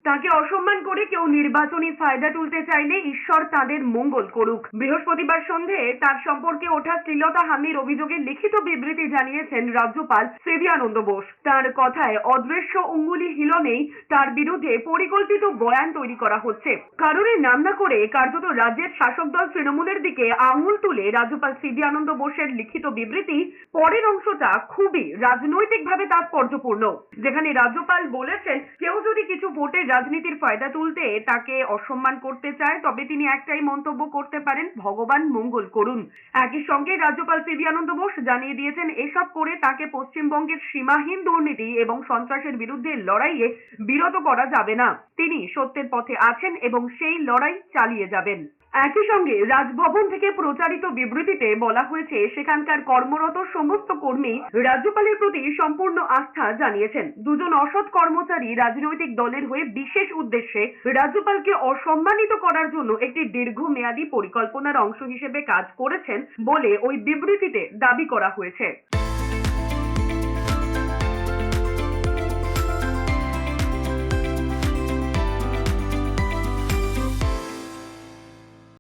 তাকে অসম্মান করে কেউ নির্বাচনী ফায়দা তুলতে চাইলে ঈশ্বর তাদের মঙ্গল করুক। বৃহস্পতিবার সন্ধে তার সম্পর্কে ওঠা শ্লীলতাহানির অভিযোগে লিখিত বিবৃতি জানিয়েছেন রাজ্যপাল সিভি আনন্দ বোস। তার কথায় অদৃশ্য অঙ্গুলি হিলনেই তার বিরুদ্ধে পরিকল্পিত বয়ান তৈরি করা হচ্ছে। কারণের নাম না করে কার্যত রাজ্যের শাসক দল তৃণমূলের দিকে আঙুল তুলে রাজ্যপাল সিভি আনন্দ বোসের লিখিত বিবৃতি পরের অংশটা খুবই রাজনৈতিকভাবে তাৎপর্যপূর্ণ, যেখানে রাজ্যপাল বলেছেন কেউ যদি কিছু ভোটের রাজনীতির ফায়দা তুলতে তাকে অসম্মান করতে চায় তবে তিনি একটাই মন্তব্য করতে পারেন, ভগবান মঙ্গল করুন। একই সঙ্গে রাজ্যপাল সিভি আনন্দ বোস জানিয়ে দিয়েছেন এসব করে তাকে পশ্চিমবঙ্গের সীমাহীন দুর্নীতি এবং সন্ত্রাসের বিরুদ্ধে লড়াইয়ে বিরত করা যাবে না। তিনি সত্যের পথে আছেন এবং সেই লড়াই চালিয়ে যাবেন। একই সঙ্গে রাজভবন থেকে প্রচারিত বিবৃতিতে বলা হয়েছে সেখানকার কর্মরত সমস্ত কর্মী রাজ্যপালের প্রতি সম্পূর্ণ আস্থা জানিয়েছেন। দুজন অসৎ কর্মচারী রাজনৈতিক দলের হয়ে বিশেষ উদ্দেশ্যে রাজ্যপালকে অসম্মানিত করার জন্য একটি দীর্ঘমেয়াদী পরিকল্পনার অংশ হিসেবে কাজ করেছেন বলে ওই বিবৃতিতে দাবি করা হয়েছে।